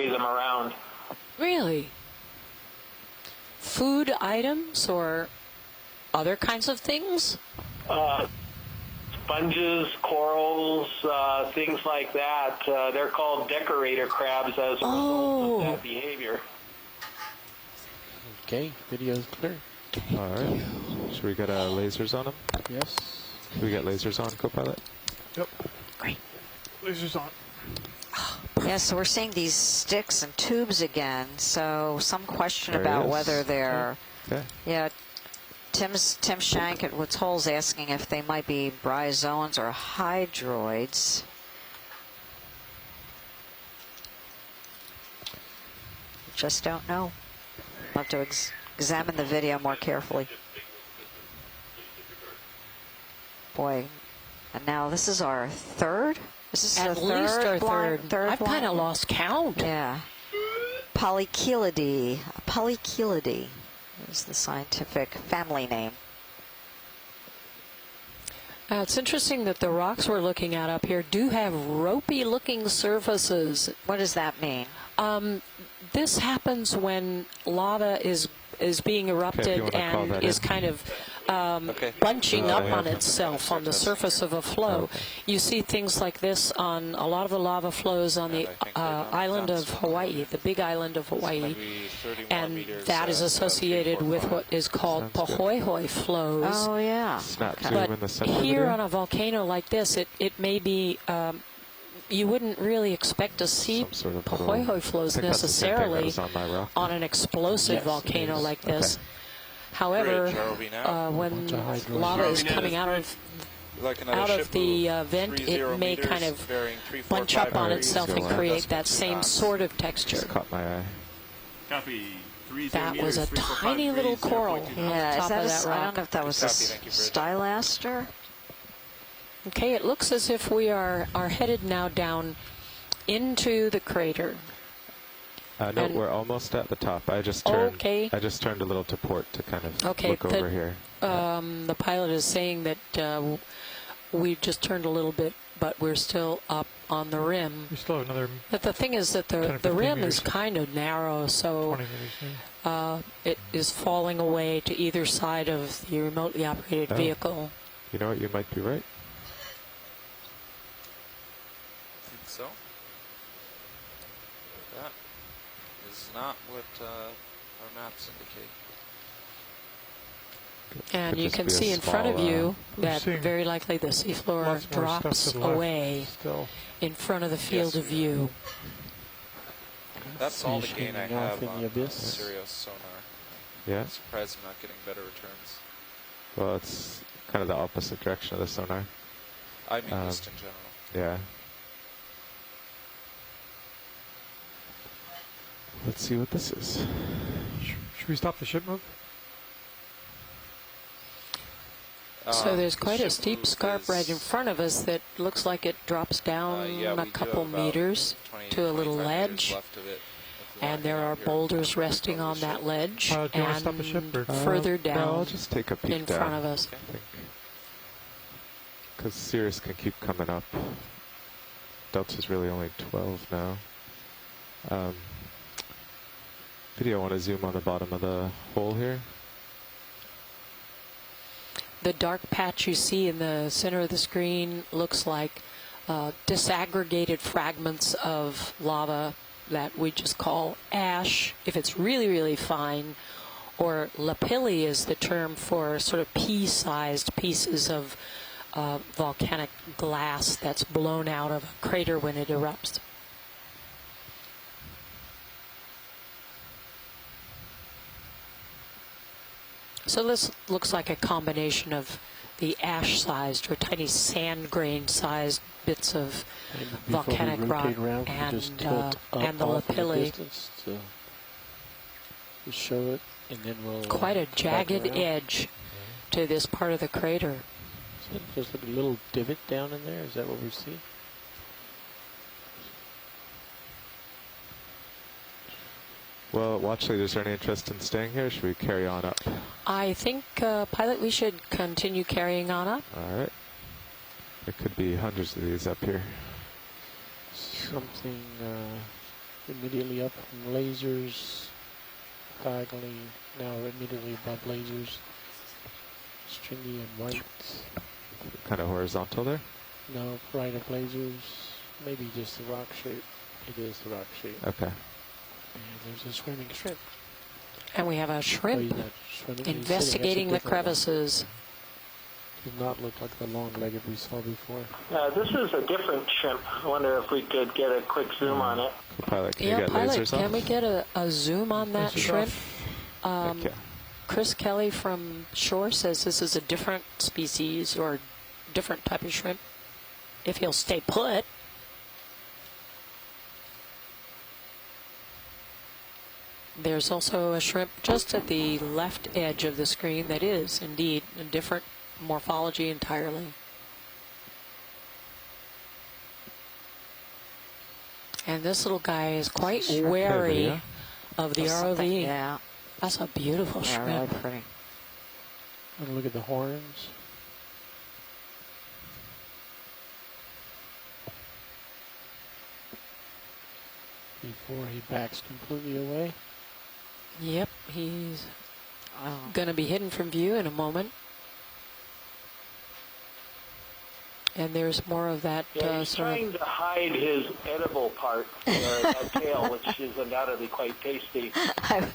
them around. Really? Food items or other kinds of things? Sponges, corals, things like that. They're called decorator crabs as a result of that behavior. Okay, video's clear. All right. Should we get lasers on them? Yes. Should we get lasers on, co-pilot? Yep. Great. Lasers on. Yeah, so we're seeing these sticks and tubes again. So some question about whether they're, yeah. Tim Shank at Woods Hole's asking if they might be bryozoans or hydroids. Just don't know. We'll have to examine the video more carefully. Boy, and now this is our third. Is this At least our third. I've kind of lost count. Yeah. Polychelidae. Polychelidae is the scientific family name. It's interesting that the rocks we're looking at up here do have ropey-looking surfaces. What does that mean? This happens when lava is being erupted and is kind of bunching up on itself on the surface of a flow. You see things like this on a lot of the lava flows on the island of Hawaii, the big island of Hawaii, and that is associated with what is called pahoehoe flows. Oh, yeah. But here on a volcano like this, it may be... you wouldn't really expect to see pahoehoe flows necessarily on an explosive volcano like this. However, when lava is coming out of the vent, it may kind of bunch up on itself and create that same sort of texture. Caught my eye. That was a tiny little coral on top of that rock. I don't know if that was a stylaster. Okay, it looks as if we are headed now down into the crater. No, we're almost at the top. I just turned. I just turned a little to port to kind of look over here. The pilot is saying that we just turned a little bit, but we're still up on the rim. We still have another. But the thing is that the rim is kind of narrow, so it is falling away to either side of the remotely operated vehicle. You know what? You might be right. So that is not what our maps indicate. And you can see in front of you that very likely the seafloor drops away in front of the field of view. That's all the gain I have on Sirius sonar. Yeah. I'm surprised I'm not getting better returns. Well, it's kind of the opposite direction of the sonar. I mean, just in general. Yeah. Let's see what this is. Should we stop the ship move? So there's quite a steep scarp right in front of us that looks like it drops down a couple meters to a little ledge. And there are boulders resting on that ledge and further down I'll just take a peek in front of us. Because Sirius can keep coming up. Delta's really only 12 now. Video, I want to zoom on the bottom of the hole here. The dark patch you see in the center of the screen looks like disaggregated fragments of lava that we just call ash, if it's really, really fine, or lapilli is the term for sort of pea-sized pieces of volcanic glass that's blown out of a crater when it erupts. So this looks like a combination of the ash-sized or tiny sand grain-sized bits of volcanic rock and the lapilli. To show it, and then we'll quite a jagged edge to this part of the crater. So there's like a little divot down in there. Is that what we see? Well, watch leaders, is there any interest in staying here, or should we carry on up? I think, pilot, we should continue carrying on up. All right. There could be hundreds of these up here. Something, immediately up from lasers, diagonally now immediately above lasers, stringy and white. Kind of horizontal there? No, right of lasers, maybe just the rock shape. It is the rock shape. Okay. And there's a swimming shrimp. And we have a shrimp investigating the crevices. Does not look like the long-legged we saw before. This is a different shrimp. I wonder if we could get a quick zoom on it. Pilot, can you Yeah, get Pilot, lasers can off? we get a zoom on that shrimp? Thank you. Chris Kelly from Shore says this is a different species or different type of shrimp. If he'll stay put. There's also a shrimp just at the left edge of the screen that is indeed a different morphology entirely. And this little guy is quite wary of the ROV. Yeah. That's a beautiful shrimp. Really pretty. And look at the horns. Before he backs completely away. Yep, he's going to be hidden from view in a moment. And there's more of that He's trying to hide his edible part, that tail, which is undoubtedly quite tasty. But,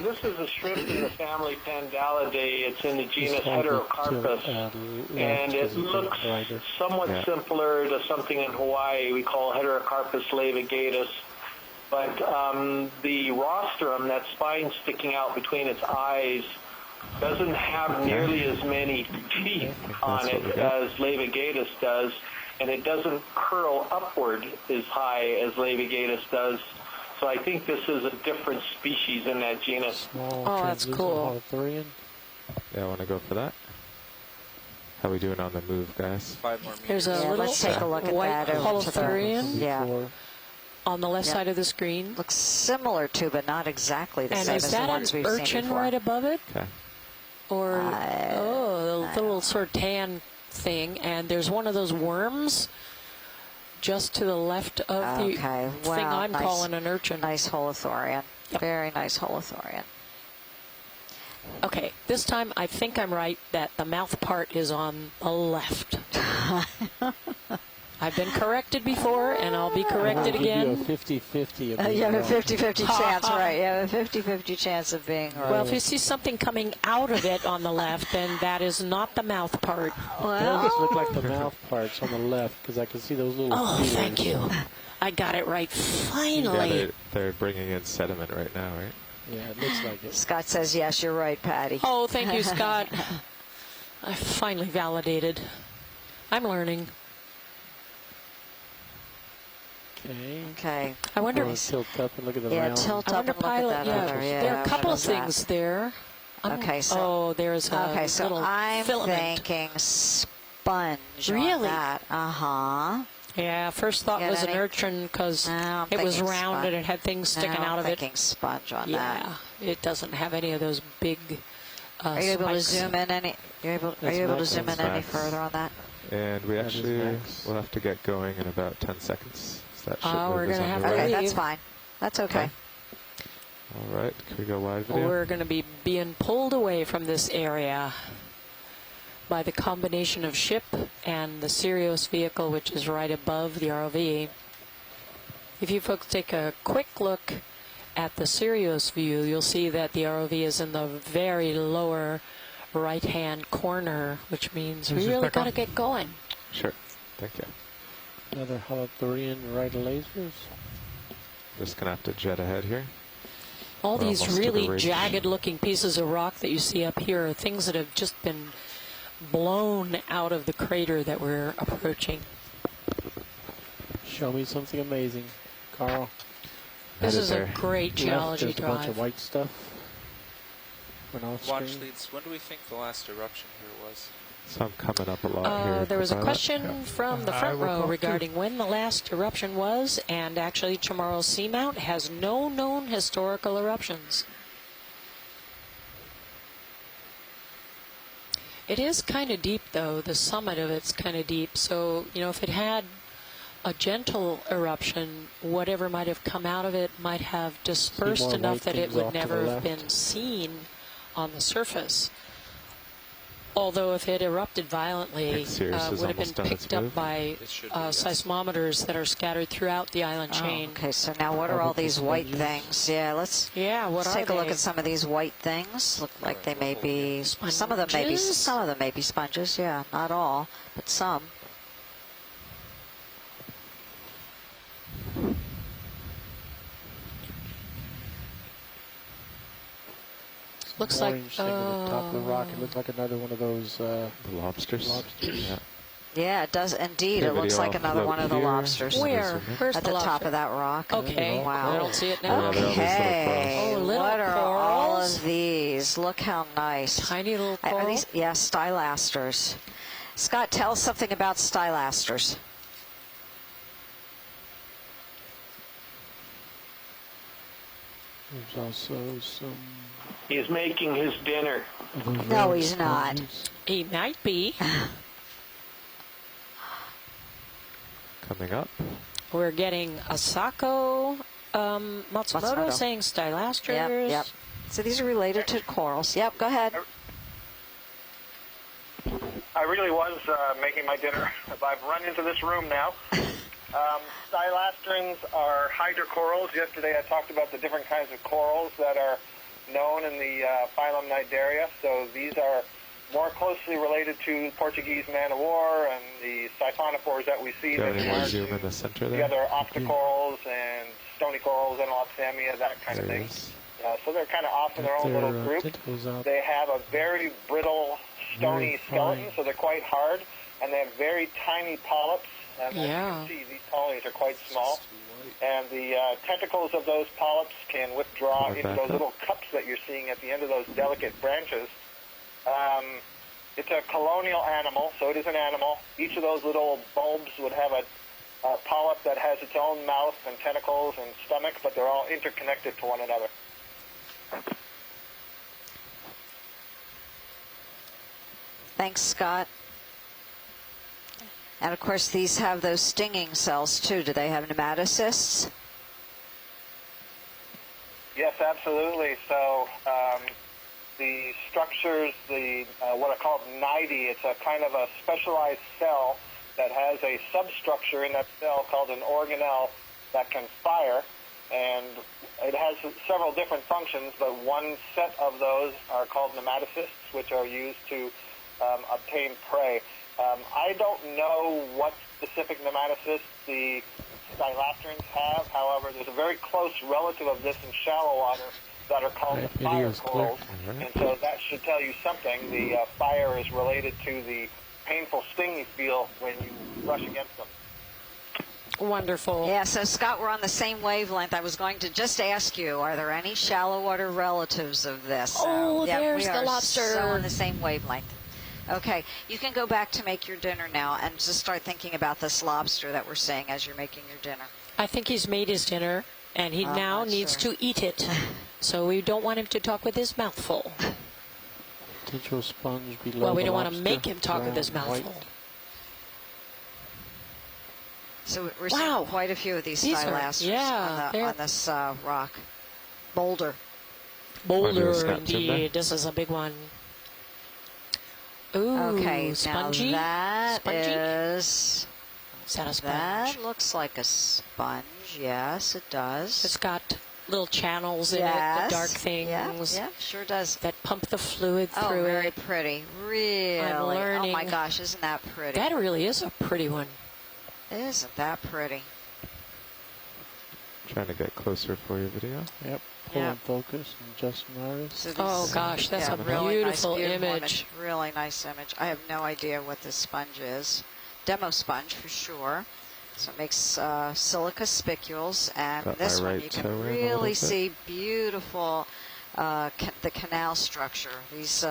this is a shrimp in the family Pandalidae. It's in the genus Heterocarpus, and it looks somewhat similar to something in Hawaii we call Heterocarpus laevigatus. But the rostrum, that spine sticking out between its eyes, doesn't have nearly as many teeth on it as laevigatus does, and it doesn't curl upward as high as laevigatus does. So I think this is a different species in that genus. Oh, that's cool. Yeah, I want to go for that. How we doing on the move, guys? 5 more meters. There's a little let's take a look at white that. holothurian on the left Yep. side of the screen. Looks similar to, but not exactly the And same is as the that ones an we've seen urchin before. right above it? Okay. Or, the little sort of tan thing. And there's one of those worms just to the left of the thing I'm calling an urchin. Nice holothurian. Yep. Very nice holothurian. Okay, this time I think I'm right that the mouth part is on the left. I've been corrected before, and I'll be corrected again. You have a 50-50. You have a 50-50 chance, right? You have a 50-50 chance of being right. Well, if you see something coming out of it on the left, then that is not the mouth part. Those look like the mouth parts on the left, because I can see those little feelers. Thank you. I got it right. Finally. Yeah, they're bringing in sediment right now, right? Yeah, it looks like it. Scott says, yes, you're right, Patty. Oh, thank you, Scott. I finally validated. I'm learning. Okay. I wonder. Tilt up and look at the round. Tilt I up wonder, and look Pilot. at that other. Yeah, there are a couple of what is that? things there. Okay, so there's a okay, so little I'm filament. thinking sponge. Really? On that. Yeah, first thought Get was an any? urchin because I'm it was thinking round sponge. and it had things sticking out of I'm it. thinking sponge on Yeah, that. it doesn't have any of those big. Are you able to spikes. zoom in any? Are you able to zoom in any max. further on that? And we actually will have to get going in about 10 seconds. So that We're going to have to Okay, leave. that's fine. That's okay. All right, can we go wide video? We're going to be being pulled away from this area by the combination of ship and the Sirius vehicle, which is right above the ROV. If you folks take a quick look at the Sirius view, you'll see that the ROV is in the very lower right-hand corner, which means we really got to get going. Sure, thank you. Another holothurian right of lasers. Just going to have to jet ahead here. All We're these almost to the really ridge. jagged-looking pieces of rock that you see up here are things that have just been blown out of the crater that we're approaching. Show me something amazing, Carl. This is a there. great geology There's a bunch of drive. white stuff. Went off Launch screen. leads. When do we think the last eruption here was? So I'm coming up a lot here. There was a Pilot. question from the front row regarding when the last eruption was, and actually tomorrow's seamount has no known historical eruptions. It is kind of deep, though. The summit of it's kind of deep. So, if it had a gentle eruption, whatever might have come out of it might have dispersed enough that it would never have been seen on the surface. Although if it erupted violently, would have been picked up by seismometers that are scattered throughout the island chain. Okay, so now what are all these white things? Yeah, let's take a look at some of these white things. Look like they may be sponges. Some of them may be sponges. Yeah, not all, but some. Looks like thing at the top of the rock. It looks like another one of those lobsters. Yeah. Yeah, it does indeed. It looks like another one of the lobsters. Where? Where's at the top of that rock. Okay. Wow. I don't see it now. Okay. Oh, little what are corals? all of these? Look how nice. Tiny little Are coral. these? Yeah, stylasters. Scott, tell us something about stylasters. There's also some. He's making his dinner. No, he's not. He might be. Coming up. We're getting Asako Matsumoto saying stylasters. Yep. So these are related to corals. Yep, go ahead. I really was making my dinner. I've run into this room now. Stylastrins are hydrocorals. Yesterday I talked about the different kinds of corals that are known in the phylum Cnidaria. So these are more closely related to Portuguese man-o-war and the siphonophores that we see. Got any more zoom in the center there? The other octocorals and stony corals, Enelopsamia, that kind of thing. So they're kind of off in their own little group. They have a very brittle, stony skeleton, so they're quite hard, and they have very tiny polyps. And as you can see, these colonies are quite small. And the tentacles of those polyps can withdraw into those little cups that you're seeing at the end of those delicate branches. It's a colonial animal, so it is an animal. Each of those little bulbs would have a polyp that has its own mouth and tentacles and stomach, but they're all interconnected to one another. Thanks, Scott. And of course, these have those stinging cells too. Do they have nematocysts? Yes, absolutely. So the structures, what are called cnidae, it's a kind of a specialized cell that has a substructure in that cell called an organelle that can fire. And it has several different functions, but one set of those are called nematocysts, which are used to obtain prey. I don't know what specific nematocysts the stylastrins have. However, there's a very close relative of this in shallow water that are called the fire corals. And so that should tell you something. The fire is related to the painful sting you feel when you brush against them. Wonderful. Yeah, so Scott, we're on the same wavelength. I was going to just ask you, are there any shallow water relatives of this? Oh, there's the lobster. So on the same wavelength. Okay, you can go back to make your dinner now and just start thinking about this lobster that we're seeing as you're making your dinner. I think he's made his dinner, and he now needs to eat it. So we don't want him to talk with his mouth full. Potential sponge below. Well, we don't want to make him talk with his mouth full. So we're seeing quite a few of these stylasters on this rock. Boulder, indeed. This is a big one. Ooh, okay, spongy. Now that is that a sponge? That looks like a sponge. Yes, it does. It's got little channels in it, the dark things. Yeah, sure does. That pump the fluid through it. Very pretty. Really. I'm learning. Oh my gosh, isn't that pretty? That really is a pretty one. Isn't that pretty? Trying to get closer for your video. Yep. Pull in focus and just notice. So oh gosh, that's a really beautiful nice, image. Really nice image. I have no idea what this sponge is. Demo sponge for sure. So it makes silica spicules, and this one you can really see beautiful the canal structure. These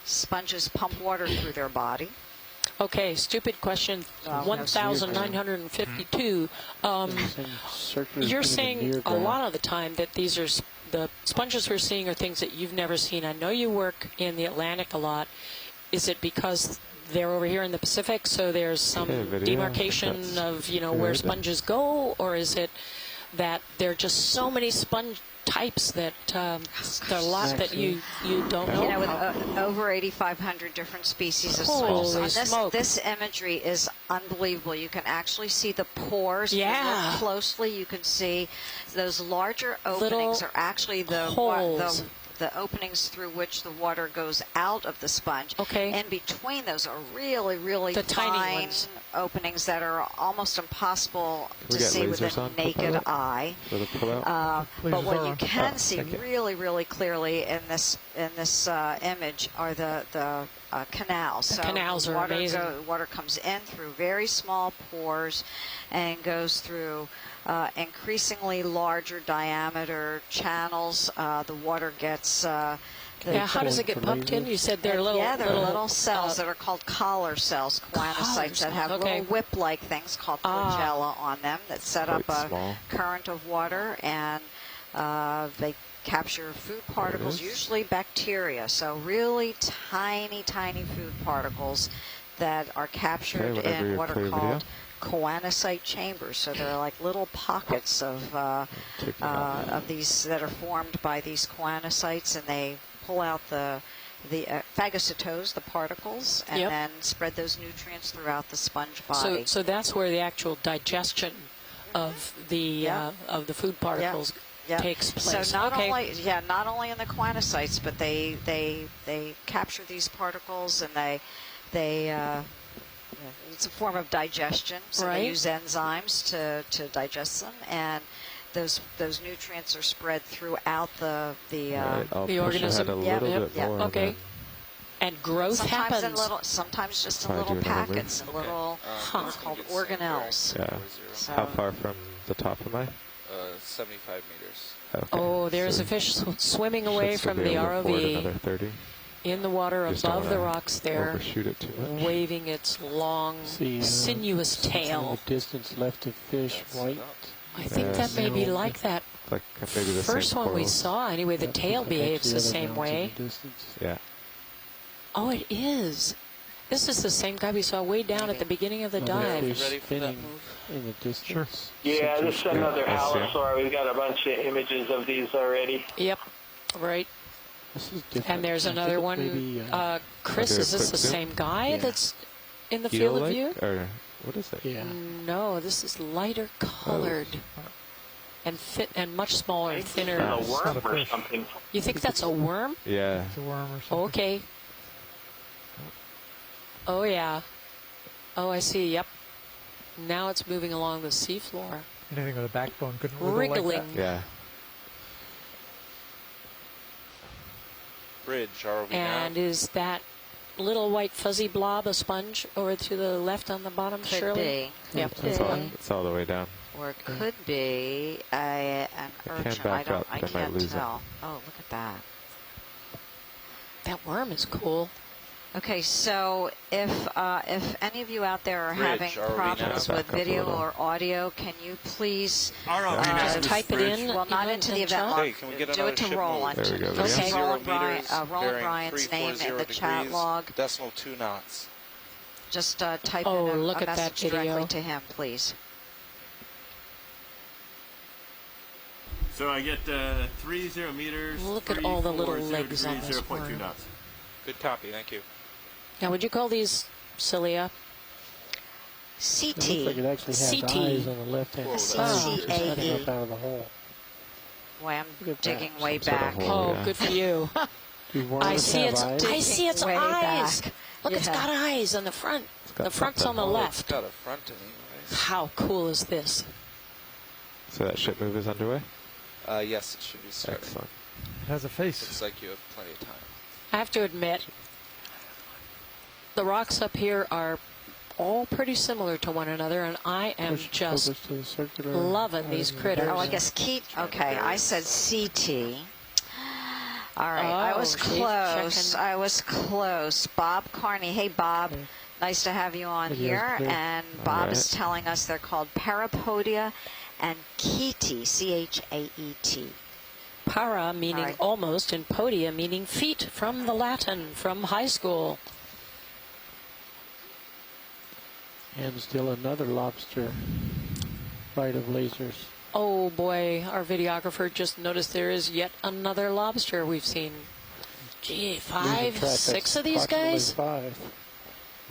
sponges pump water through their body. Okay, stupid question 1952. You're saying a lot of the time that these are the sponges we're seeing are things that you've never seen. I know you work in the Atlantic a lot. Is it because they're over here in the Pacific, so there's some demarcation of, you know, where sponges go, or is it that there are just so many sponge types that there are a lot that you don't know? You know, with over 8,500 different species of sponges. This imagery is unbelievable. You can actually see the pores. Yeah. If you look closely, you can see those larger openings are actually the openings through which the water goes out of the sponge. Okay. In between those are really, really tiny openings that are almost impost to see with a naked eye. But what you can see really, really clearly in this image are the canals. The canals are amazing. Water comes in through very small pores and goes through increasingly larger diameter channels. The water gets how does it get pumped in? You said they're little cells that are called collar cells, choanocytes, that have little whip-like things called flagella on them that set up a current of water, and they capture food particles, usually bacteria. So really tiny, tiny food particles that are captured in what are called choanocyte chambers. So they're like little pockets of these that are formed by these choanocytes, and they pull out the phagocytose, the particles, and then spread those nutrients throughout the sponge body. So that's where the actual digestion of the food particles takes place. So not only in the choanocytes, but they capture these particles, and it's a form of digestion. So they use enzymes to digest them, and those nutrients are spread throughout the organism. Okay. And growth happens. Sometimes just in little packets, in little called organelles. Yeah. So, how far from the top am I? 75 meters. Okay. Oh, there's a fish swimming away from the ROV. Another 30. In the water above the rocks there, overshoot it too much. waving its long, sinuous tail. The distance left to fish white. I think that may be like that like maybe the first one we saw. Anyway, the tail behaves the same way. Yeah. Oh, it is. This is the same guy we saw way down at the beginning of the dive. Ready for that move? In the distance. Sure. Yeah, this is another halosaur. We've got a bunch of images of these already. Yep. Right. This is different. And there's another one. Maybe, Chris, is this the same guy that's in the field of view? Or what is it? Yeah. No, this is lighter colored and much smaller, thinner. A worm or something. You think that's a worm? Yeah. It's a worm or something. Okay. Oh, yeah. Oh, I see. Yep. Now it's moving along the seafloor. Anything with a backbone couldn't wiggle Wriggling. like that. Yeah. Bridge, ROV And now. is that little white fuzzy blob a sponge over to the left on the bottom, could Shirley? be. Yep. It's all the way down. Or it could be an urchin. I can't tell. Oh, look at that. That worm is cool. Okay, so if any of you out there are having problems with video or audio, can you please just type it in? Well, not into the event log. Hey, can we get Do it to Roland. There we go. Okay, Roland Roland Bryan's name in the chat log. Decimal 2 knots. Just type Oh, in look a at that message directly video. to him, please. So I get 30 meters. Look at all the little legs on this 0.2 worm. knots. Good copy, thank you. Now, would you call these cilia? CT. It looks like it actually has CT. eyes on the left hand side. Just coming up out of the hole. Boy, I'm Look at digging that. way Some sort of back. hole. Oh, yeah. good for you. Do worms I see have its. eyes? I see its Way eyes. back. Look, it's Yeah. got eyes on the front. got The front's on the something. It's left. got a front anyways. How cool is this? So that ship move is underway? Yes, it should be started. Excellent. It has a face. Looks like you have plenty of time. I have to admit, the rocks up here are all pretty similar to one another, and I am just Focus to the circular loving these eyes. critters. Oh, I guess Okay, I said CT. All right, I was she's close. checking. I was close. Bob Carney. Hey, Bob. Okay. Nice to have you on It is here. good. And All Bob right. is telling us they're called Parapodia and Chaete, C-H-A-E-T. para meaning All right. almost, and podia meaning feet, from the Latin, from high school. And still another lobster flight of lasers. Oh boy, our videographer just noticed there is yet another lobster we've seen. Gee, 5, 6 of these guys? 5.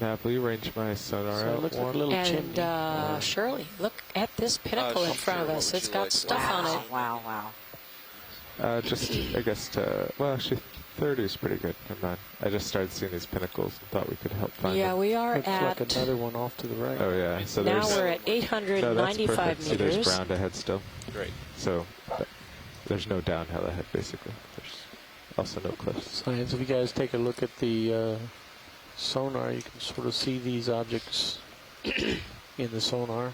Now, will you range my sonar So it out looks like a one? little And chimney. Shirley, look at this pinnacle in front of us. It's got stuff on it. Wow, wow. Just, I guess, well, actually, 30 is pretty good. Come on. I just started seeing these pinnacles and thought we could help find Yeah, them. we are Looks at, like another one off to the right. Oh, yeah. So now there's, we're at no, that's 895 perfect. See, there's meters. ground ahead still. Great. So there's no downhill ahead, basically. There's also no cliffs. Science, if you guys take a look at the sonar, you can sort of see these objects in the sonar.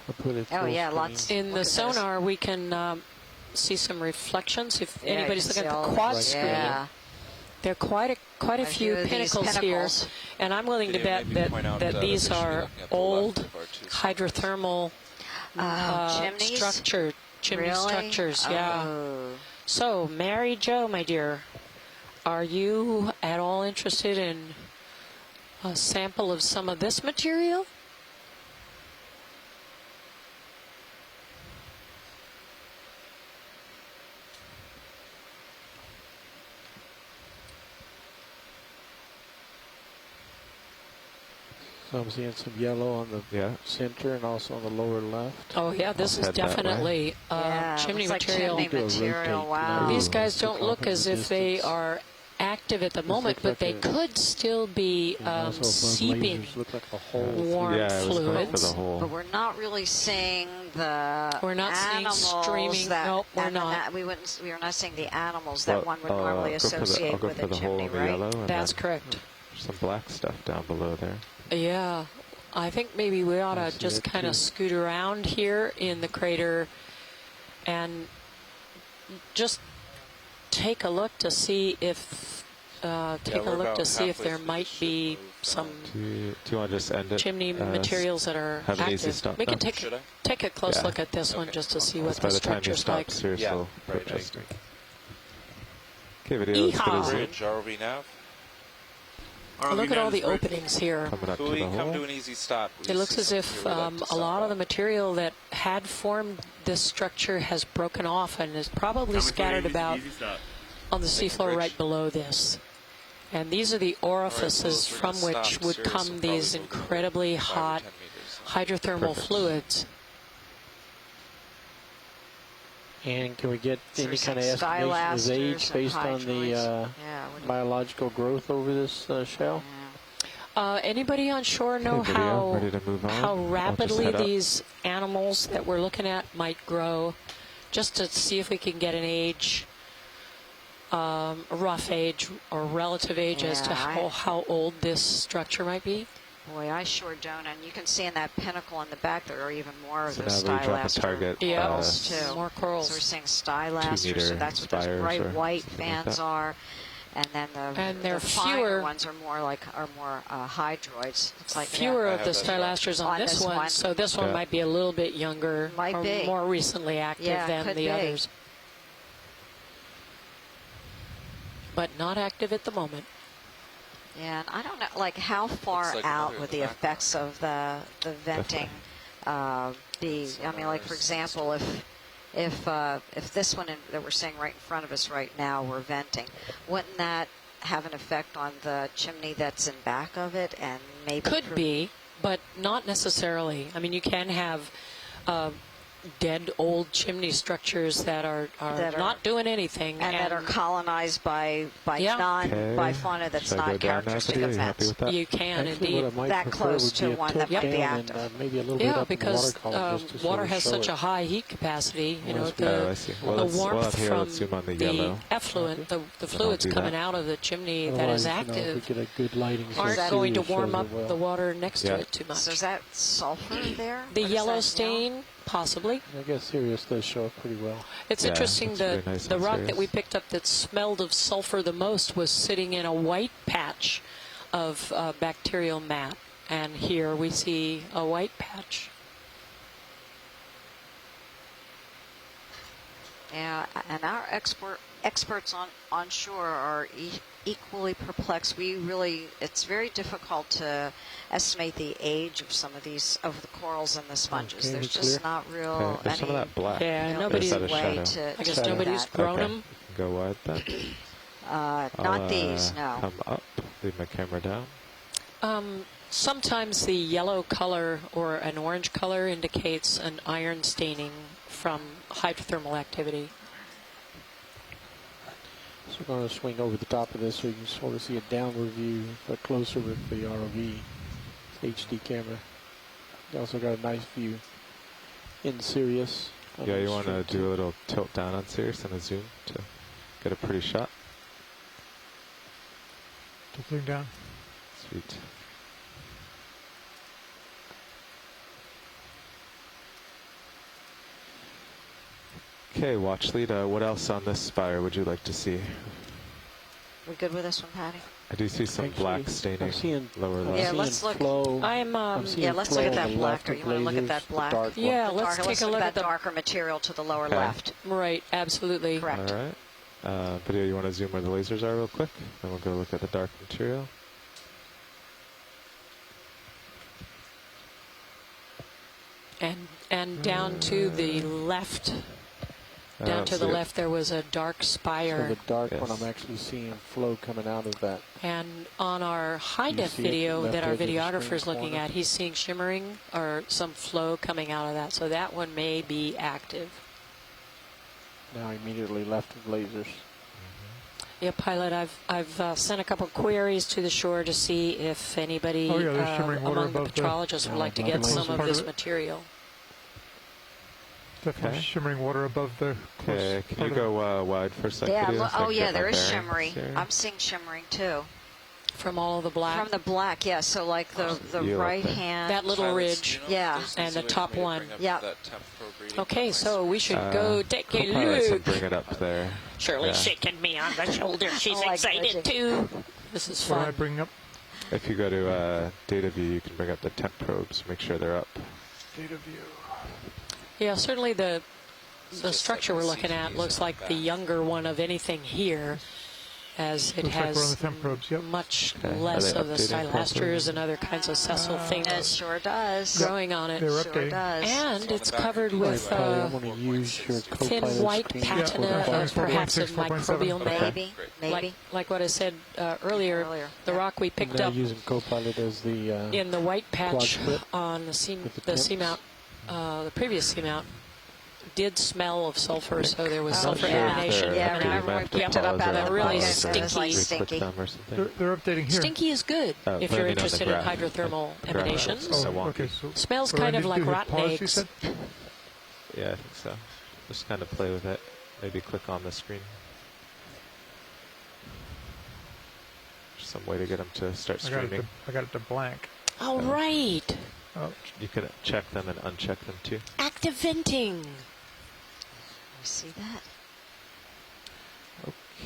I'll put it Oh, yeah, full lots. screen. In the Look at sonar, we can see some reflections. If Yeah, anybody's you can looking at see the all quad the- screen, yeah. there are quite a few of these pinnacles here, pinnacles. and I'm willing to Can you bet maybe point out, that that these they should be are looking at the old left of our two hydrothermal chimneys? chimney Really? structures. Yeah. Oh. So, Mary Jo, my dear, are you at all interested in a sample of some of this material? So I'm seeing some yellow on the center and also on the lower left. Oh yeah, this is definitely Yeah, chimney looks like material. chimney material. Wow. These guys Let's don't look look off in as the if they distance. are active at the moment, looks but like they a- could still be And also above seeping lasers look like a hole. warm Yeah, I was going for fluids. the whole. But we're not really seeing the We're not seeing animals streaming. that Nope, we're and the not. We are not seeing the animals that Well, one would I'll, normally go for the, associate I'll go with for a the hole chimney, in the right? yellow. And That's then correct. some black stuff down below there. Yeah, I think maybe we ought to see just that kind of too. scoot around here in the crater and just take a look to see if there might be some Do you want to just end it? chimney materials that are have an easy active. stop We can now? take a close Yeah. look at this one just to see what By the the time you structure's stop, like. Sirius Yeah, will right, I adjust. agree. Okay, video. Let's get a Yeehaw. zoom. Bridge, ROV nav. Look at all the openings here. Coming up to Could we the come hole. to an easy stop? It looks as if a lot of the material that had formed this structure has broken off and is probably scattered about on the seafloor Rich. right below this. And these are the orifices we're from gonna which stop. would Sirius come will these probably move incredibly 5 or hot 10 meters. hydrothermal Perfect. fluids. And can we get So any there's kind of some estimation of stylasters age and based on the hydroids. Yeah, what do you- biological growth over this shell? Anybody on shore know Okay, video, ready to move on? how I'll just rapidly head up. these animals that we're looking at might grow? Just to see if we can get an age, a rough age or relative age as to Yeah, how old this structure might be. Boy, I sure don't. And you can see in that pinnacle in the back there are even more of So the now we drop a stylaster target, corals too. More So we're corals. seeing stylasters, meter so that's what those spires bright or white something like bands that. are. And then And there are the finer fewer- ones are more hydroids. It's like Fewer I of have the that stylasters on this one, so this one Yeah. might be a little bit younger Might or be. more recently active Yeah, than could the be. others. But not active at the moment. Yeah, and I don't know, like how far like out another would in the the effects of the venting be? I mean, like for example, if this one that we're seeing right in front of us right now were venting, wouldn't that have an effect on the chimney that's in back of it and maybe Could be, but not necessarily. I mean, you can have dead old chimney structures that are That are- not doing anything and that are colonized by by fauna that's Should I not go down now, characteristic video? of You happy vents. with that? You can Actually, what I indeed. might That prefer close would to be a one tilt that might be down active. and maybe a little bit Yeah, up in the because water column just to sort water of has show such it. a high heat capacity. You know, Oh, I see. Well, the let's- well, warmth up here, from let's zoom on the the yellow. effluent, the I'll fluids do coming that. out of the chimney that Otherwise, is you know, if active we get a good lighting aren't source, going to it shows warm it up well. the water next Yeah. to it too much. So is that sulfur there? The What is yellow that, stain, possibly. I guess Sirius does show up pretty well. It's Yeah, interesting it's that really nice the on rock Sirius. that we picked up that smelled of sulfur the most was sitting in a white patch of bacterial mat. And here we see a white patch. Yeah, and our experts on shore are equally perplexed. It's very difficult to estimate the age of some of these, of the corals and the sponges. Okay, There's just not real There's some of that black. Yeah, no nobody's way I guess nobody's grown Okay. them. Go wide then. Not these, no. Come up. Leave my camera down. Sometimes the yellow color or an orange color indicates an iron staining from hydrothermal activity. So we're going to swing over the top of this so you can sort of see a downward view, but closer with the ROV HD camera. You also got a nice view in Sirius. Yeah, you want to do a little tilt down on Sirius and a zoom to get a pretty shot. Tilting down. Sweet. Okay, watch lead. What else on this spire would you like to see? We good with this one, Patty? I do see some black staining lower left. Yeah, let's look. Yeah, let's look at that black. You want to look at that black? Yeah, let's take a look at that the darker material to the lower left. Right, absolutely. Correct. All right. Video, you want to zoom where the lasers are real quick? Then we'll go look at the dark material. And down to the left. Down to the left, there was a dark spire. So the dark one, I'm actually seeing flow coming out of that. And on our high-def video that our videographer is looking at, he's seeing shimmering or some flow coming out of that. So that one may be active. Now immediately left of lasers. Yeah, pilot, I've sent a couple queries to the shore to see if anybody among the petrologists would like to get some of this material. Definitely shimmering water above the. Okay, can you go wide for a second? Yeah, oh yeah, there is shimmering. I'm seeing shimmering too. From all of the black? From the black, yeah. So like the right hand. That little ridge. Yeah. And the top one. Yeah. Okay, so we should go take a look. Bring it up there. Shirley's shaking me on the shoulder. She's excited too. This is fun. What do I bring up? If you go to data view, you can bring up the temp probes. Make sure they're up. Data view. Yeah, certainly the structure we're looking at looks like the younger one of anything here, as it has much less of the stylasters and other kinds of sessile things. It sure does. Growing on it. Sure does. And it's covered with thin white patina of perhaps a microbial maybe. Like what I said earlier, the rock we picked up using Copilot as the in the white patch on the seamount, the previous seamount, did smell of sulfur, so there was sulfur emanation. Yeah, remember we picked it up out of really stinky. They're updating here. Stinky is good if you're interested in hydrothermal emanations. Okay, so Smells kind of like rotten eggs. Yeah, I think so. Just kind of play with it. Maybe click on the screen. Some way to get them to start streaming. I got it to blank. All right. Oh. You can check them and uncheck them too. Active venting. You see that?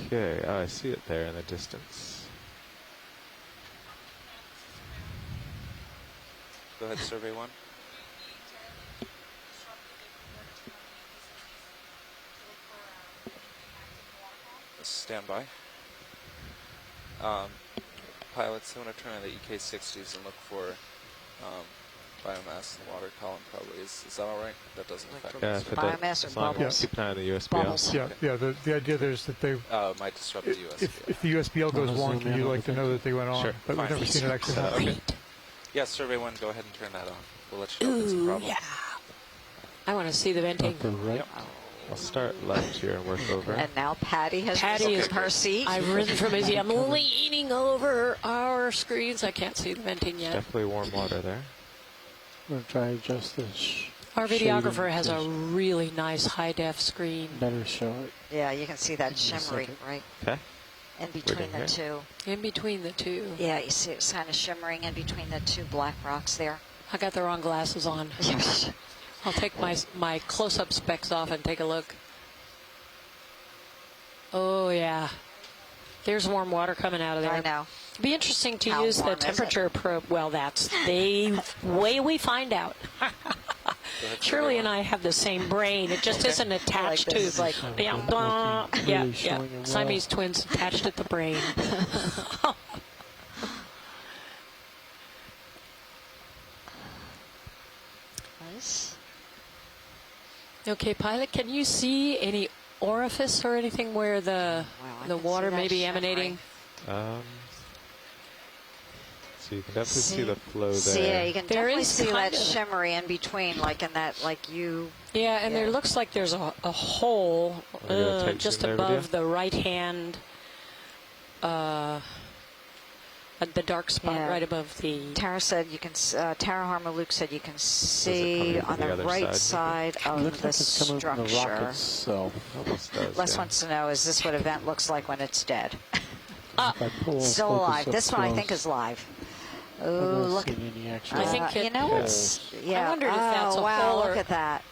Okay, I see it there in the distance. Go ahead, survey one. Stand by. Pilots, they want to turn on the EK60s and look for biomass in the water column probably. Is that all right? That doesn't affect us. Biomass or bubbles? Keep an eye on the USBL. Bubbles. Yeah, the idea there is that they... it might disrupt the USBL. If the USBL goes wonky, you'd like to know that they went on. Sure. But we've never seen it actually happen. Okay. Yeah, survey one, go ahead and turn that on. We'll let you know if it's a problem. Yeah. I want to see the venting. Yep. I'll start left here and work over. And now Patty has risen from her seat. I've risen from my seat. I'm leaning over our screens. I can't see the venting yet. Definitely warm water there. We're going to try to adjust this. Our videographer has a really nice high-def screen. Better show it. Yeah, you can see that shimmering, right? Okay. In between the two. In between the two. Yeah, you see it's kind of shimmering in between the two black rocks there. I got the wrong glasses on. I'll take my close-up specs off and take a look. Oh, yeah. There's warm water coming out of there. I know. It'd be interesting to use the temperature probe. Well, that's the way we find out. Shirley and I have the same brain. It just isn't attached to like yeah. Siamese twins attached at the brain. Nice. Okay, pilot, can you see any orifice or anything where the water may be emanating? So you can definitely see the flow there. Yeah, you can definitely see that shimmery in between, like in that, like you. Yeah, and there looks like there's a hole just above the right hand, the dark spot right above the. Tara said you can. Tara Harmaluk said you can see on the right side of the structure. Les wants to know: is this what event looks like when it's dead? Still alive. This one I think is live. Oh, look! I think you know it's. Yeah. I wondered if that's a hole. Look at that.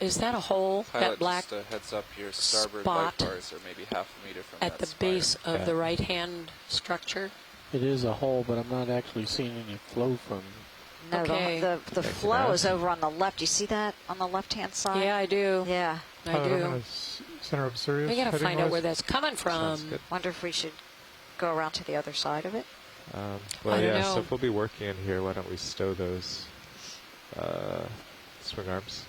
Is that a hole? Pilot, that black just a heads up, your starboard light bars are maybe half a meter from at the base of the right hand structure. It is a hole, but I'm not actually seeing any flow from. No, the flow is over on the left. You see that on the left-hand side? Yeah, I do. Yeah, I do. Center of Sirius. We got to find out where that's coming from. Wonder if we should go around to the other side of it. Well, yeah. So if we'll be working in here, why don't we stow those swing arms?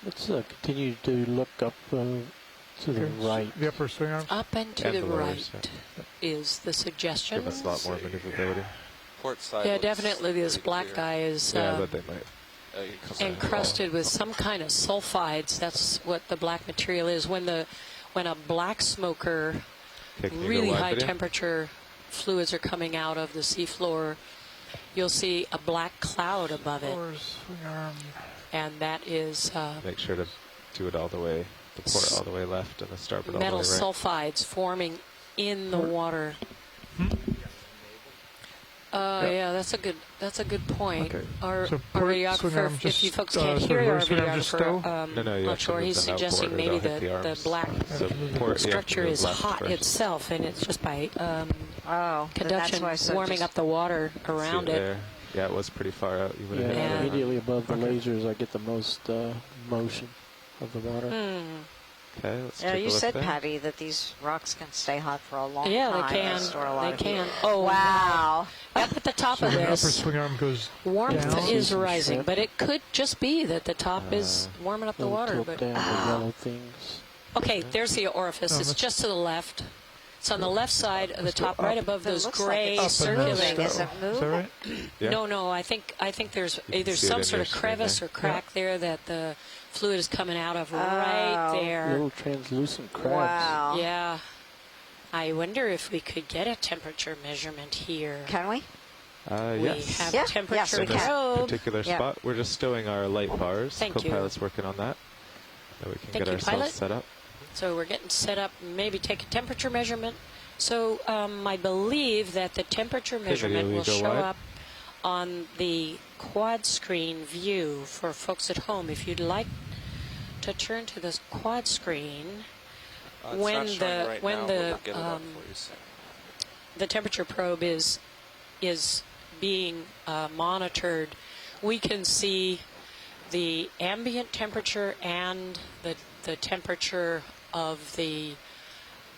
Let's continue to look up to the right. The upper swing arms? Up and to the right is the suggestion. Give us a lot more maneuverability. Port side. Yeah, definitely this black guy is but they might. encrusted with some kind of sulfides. That's what the black material is. When a black smoker, really high temperature fluids are coming out of the seafloor, you'll see a black cloud above it. And that is make sure to do it all the way, the port all the way left and the starboard all the way right. Metal sulfides forming in the water. Yeah, that's a good point. Okay. Our so videographer, if you folks can't hear our videographer, not sure. He's suggesting maybe the black structure is hot itself, and it's just by conduction warming up the water around it. Yeah, it was pretty far out. Immediately above the lasers, I get the most motion of the water. Okay, let's take a you look said, there. Patty, that these rocks can stay hot for a long time. Yeah, they can. They can. Oh, wow. Up at the top of the upper this, swing arm goes warmth down. is rising, but it could just be that the top is warming up the water. But yellow things. Okay, there's the orifice. It's just to the left. It's on the left side of the top, right above those gray circulating. Is it moving? Is that right? Yeah. No. I think there's either some sort of crevice or crack there that the fluid is coming out of right there. Little translucent crabs. Wow. Yeah. I wonder if we could get a temperature measurement here. Can we? Yes. We have temperature in this probe. particular spot. We're just stowing our light bars. Thank you. Co-pilot's working on that. Then we can Thank get you, ourselves pilot. set up. So we're getting set up, maybe take a temperature measurement. So I believe that the temperature measurement will show up on the quad screen view for folks at home. If you'd like to turn to this quad screen, when the temperature probe is being monitored, we can see the ambient temperature and the temperature of the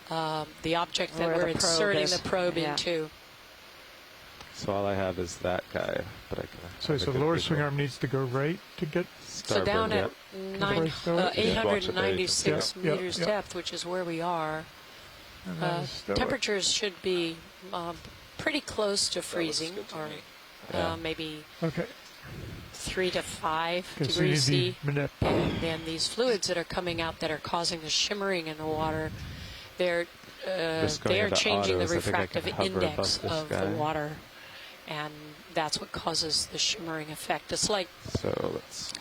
object that we're inserting the probe into. So all I have is that guy, but I can. So the lower swing arm needs to go right to get. So down at 896 meters depth, which is where we are, temperatures should be pretty close to freezing, or maybe 3 to 5 degrees C. And then these fluids that are coming out that are causing the shimmering in the water, they're changing the refractive index of the water, and that's what causes the shimmering effect. It's like let's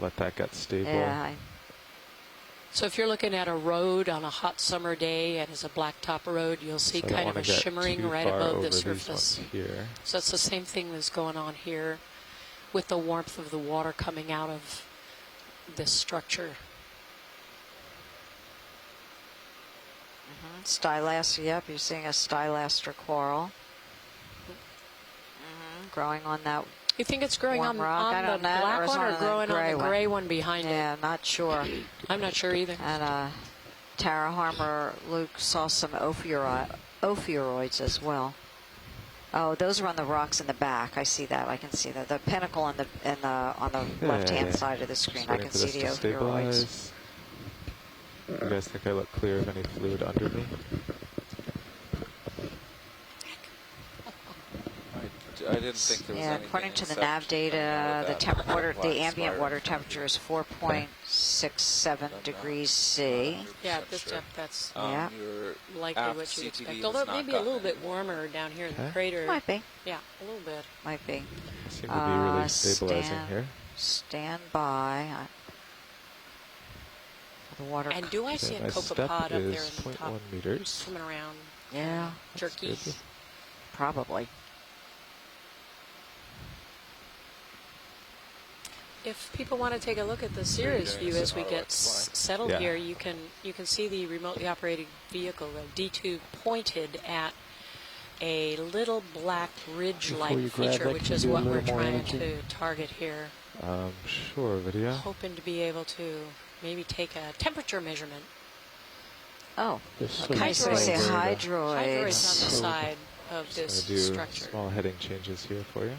let that get stable. So if you're looking at a road on a hot summer day and it's a blacktop road, you'll see kind of a shimmering right above the surface. So it's the same thing that's going on here with the warmth of the water coming out of this structure. Stylaster, yep, you're seeing a stylaster coral. growing on that. You think it's growing on, rock? on the black one or growing on the gray one behind it? Yeah, not sure. I'm not sure either. And Tara Harmer, Luke saw some ophiuroids as well. Oh, those are on the rocks in the back. I see that. I can see that. The pinnacle on the on the left-hand side of the screen. I can see the ophiuroids. You guys think I look clear of any fluid under me? I didn't think there was anything. According to the nav data, the ambient water temperature is 4.67 degrees C. Yeah, at this depth, that's likely what you'd expect. Although it may be a little bit warmer down here in the crater. Might be. Yeah, a little bit. Might be. Seem to be really stabilizing here. Stand by. The water. And do I see a copepod up there in the top? 0.1 meters. Swimming around. Yeah. Jerky. Probably. If people want to take a look at the Sirius view as we get settled here, you can see the remotely operated vehicle, the D2, pointed at a little black ridge-like feature, which is what we're trying to target here. Sure, video. Hoping to be able to maybe take a temperature measurement. Oh, okay. So I say hydroids. Hydroids on the side of this structure. Small heading changes here for you.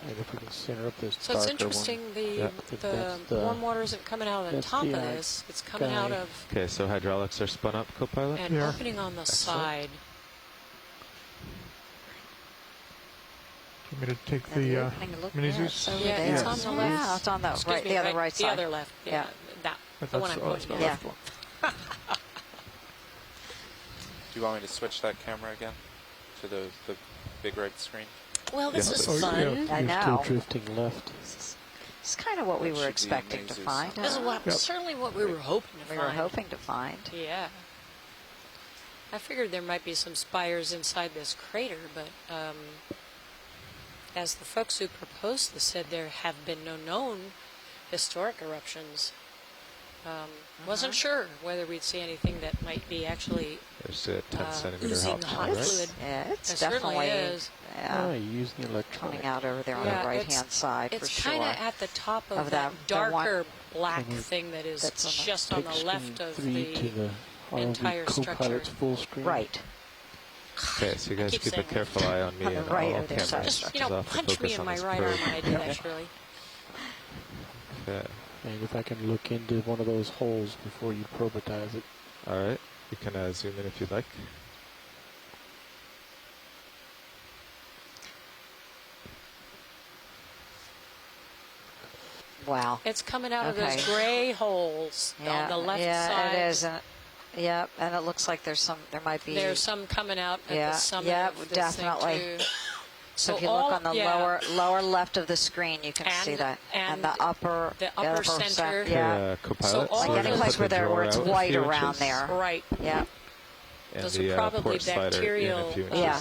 And if we can center up this so it's interesting, the warm water isn't coming out of the top of this, it's coming out of... Okay, so hydraulics are spun up, co-pilot? And opening on the side. Do you want me to take the mini Zeus? Yeah, it's on the left. Yeah, it's on the right, the other right side. The other left, yeah. The one I'm pointing at. Yeah. Do you want me to switch that camera again to the big right screen? Well, this is fun. I know. You're still drifting left. It's kind of what we were expecting to find. This is certainly what we were hoping to find. We were hoping to find. Yeah. I figured there might be some spires inside this crater, but as the folks who proposed this said, there have been no known historic eruptions. Wasn't sure whether we'd see anything that might be actually there's a 10 centimeter oozing hot fluid. Yeah, it's there definitely is. Using coming out over there on the right-hand side for sure. It's kind of at the top of that darker black thing that is just on the left of the entire structure. Full screen. Right. Okay, so you guys keep a careful eye on me and right all cameras. Just, punch me in my right arm when I do that, Shirley. Okay. And if I can look into one of those holes before you probatize it. All right. You can zoom in if you'd like. Wow. It's coming out of those gray holes on the left side. Yeah, it is. Yep, and it looks like there might be. There's some coming out at the summit of this definitely. thing too. So if you look on the lower left of the screen, you can see that, and the upper center. Yeah. So like any place where it's white around there. Right. Yeah. And those are probably bacterial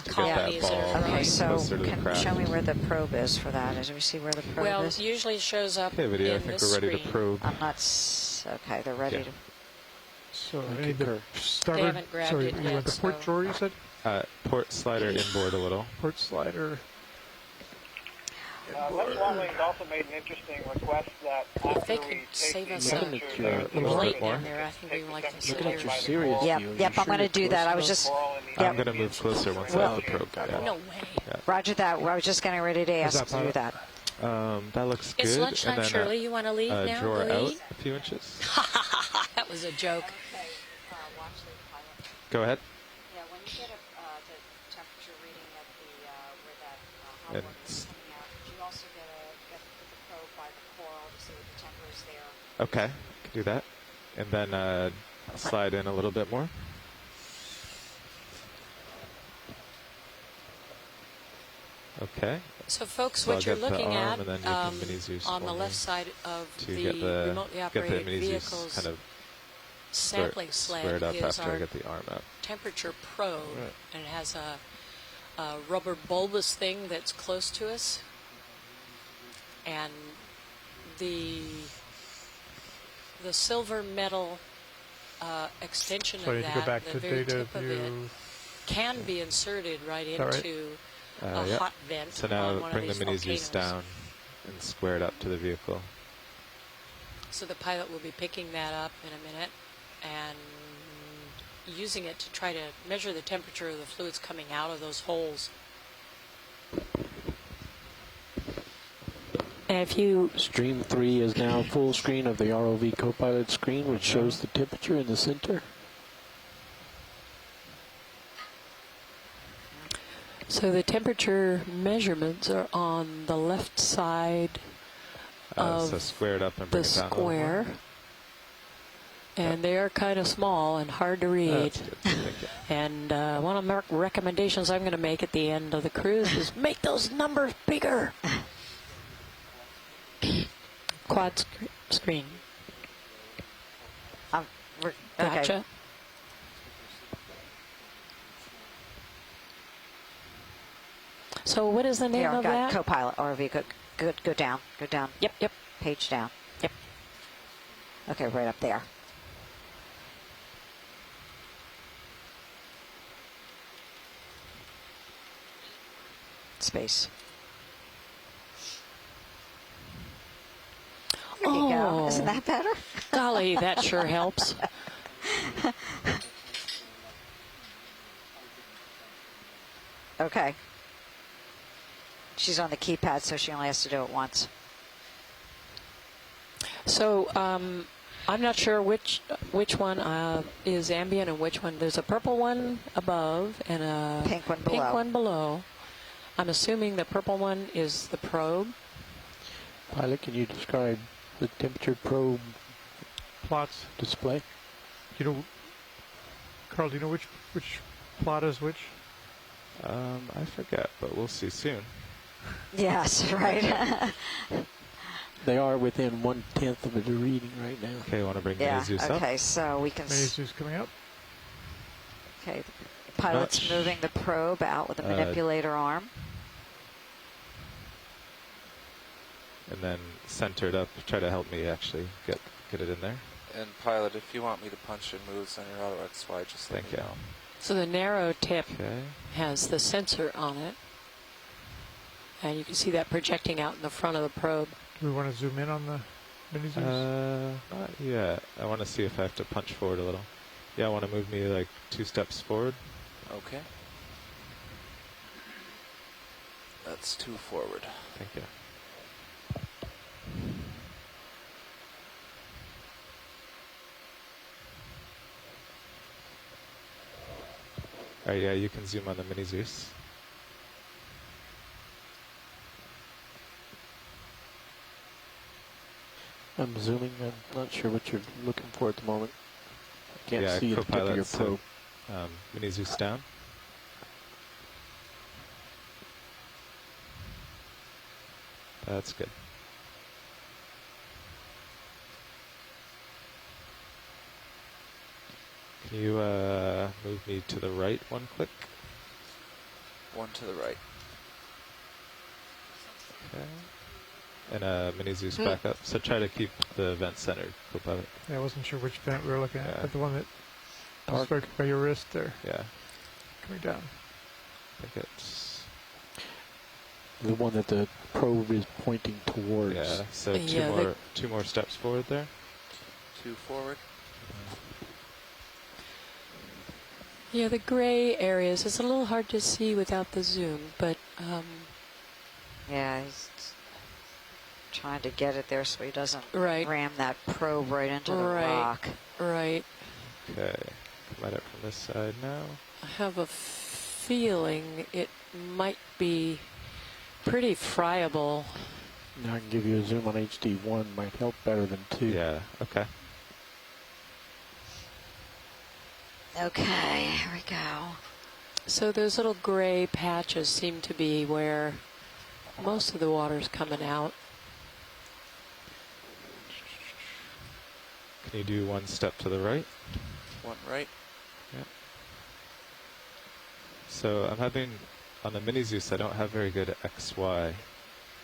colonies. Okay, so can you show me where the probe is for that? As we see where the probe is? Well, usually it shows up in video. I this think we're ready to probe. I'm not. Okay, they're ready to. So I need the starboard. Sorry, you want the port drawer, you said? Port slider inboard a little. Port slider. Les Longwing's also made an interesting request that after we take us a plate down there, I think we would like to sit here. Your Sirius view. Yep, I'm going to do that. I was just. I'm going to move closer once I have the probe. No way. Yeah. Roger that. I was just getting ready to ask to do that. That looks good. It's lunchtime, and then, Shirley. You want to leave now? Drawer out a few inches. That was a joke. Go ahead. Yeah, when you get the temperature reading at where that hot water is coming out, you also get the probe by the coral to see what the temperature is there. Okay, can do that. And then slide in a little bit more. Okay. So, folks, what you're looking at on the left side of the remotely operated vehicle's kind of sampling sled is our temperature probe, and it has a rubber bulbous thing that's close to us, and the silver metal extension So of you that, have to go back the to very data tip of it, view. can be inserted right Right? into a hot vent. So now on one bring the of these mini Zeus volcanoes. down and square it up to the vehicle. So the pilot will be picking that up in a minute and using it to try to measure the temperature of the fluids coming out of those holes. And if you... Stream 3 is now full screen of the ROV Copilot screen, which shows the temperature in the center. So the temperature measurements are on the left side of so square it up and bring the it down square. And they are kind of small and hard to read. That's good. Thank you. And one of the recommendations I'm going to make at the end of the cruise is make those numbers bigger. Quad screen. Gotcha. Okay. So what is the name Here, of that? Copilot, ROV, go down, go down. Yep. Page down. Yep. Okay, right up there. Space. There you go. Isn't that better? Golly, that sure helps. Okay. She's on the keypad, so she only has to do it once. So I'm not sure which one is ambient and which one. There's a purple one above and a pink one below. I'm assuming the purple one is the probe. Pilot, can you describe the temperature probe Plots. display? You know, Carl, do you know which plot is which? I forget, but we'll see soon. Yes, right. They are within 1/10 of the reading right now. Okay, want to bring Yeah, mini Zeus up? okay, so we can... Mini Zeus coming up. Okay, the pilot's Much. moving the probe out with a manipulator arm. And then center it up. Try to help me actually get it in there. And pilot, if you want me to punch in moves on your auto XY, just let Thank me you. know. So the narrow tip Okay. has the sensor on it. And you can see that projecting out in the front of the probe. Do we want to zoom in on the mini Zeus? Not yet. I want to see if I have to punch forward a little. Yeah, I want to move me like 2 steps forward. Okay. That's 2 forward. Thank you. Alright, yeah, you can zoom on the mini Zeus. I'm zooming. I'm not sure what you're looking for at the moment. I can't see the tip of your probe. Mini Zeus down. That's good. Can you move me to the right 1 click? 1 to the right. Okay. And mini Zeus back up. So try to keep the vent centered, Copilot. Yeah, I wasn't sure which vent we were looking at, Yeah. but the one that was right by your wrist there. Yeah. Coming down. I think it's... The one that the probe is pointing towards. Yeah, so two more steps forward there. 2 forward. Yeah, the gray areas, it's a little hard to see without the zoom, but... Yeah, he's trying to get it there so he doesn't Right. ram that probe right into the rock. Right. Okay, come at it from this side now. I have a feeling it might be pretty friable. Now I can give you a zoom on HD1. Might help better than 2. Yeah, okay. Okay, here we go. So those little gray patches seem to be where most of the water's coming out. Can you do 1 step to the right? 1 right. Yeah. So I'm having, on the mini Zeus, I don't have very good XY.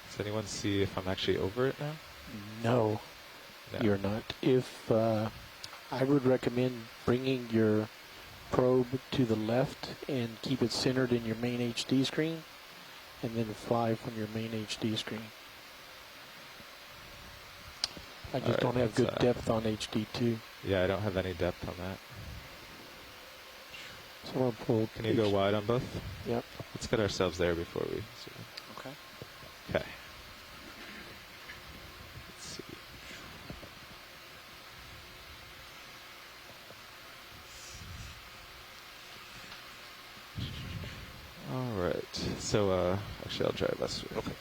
Does anyone see if I'm actually over it now? No, you're not. If I would recommend bringing your probe to the left and keep it centered in your main HD screen, and then fly from your main HD screen. I just don't have good depth on HD2. Yeah, I don't have any depth on that. So I'll pull. Can you go wide on both? Yep. Let's get ourselves there before we zoom. Okay. Okay. Let's see. All right. So, actually, I'll drive us. Real quick.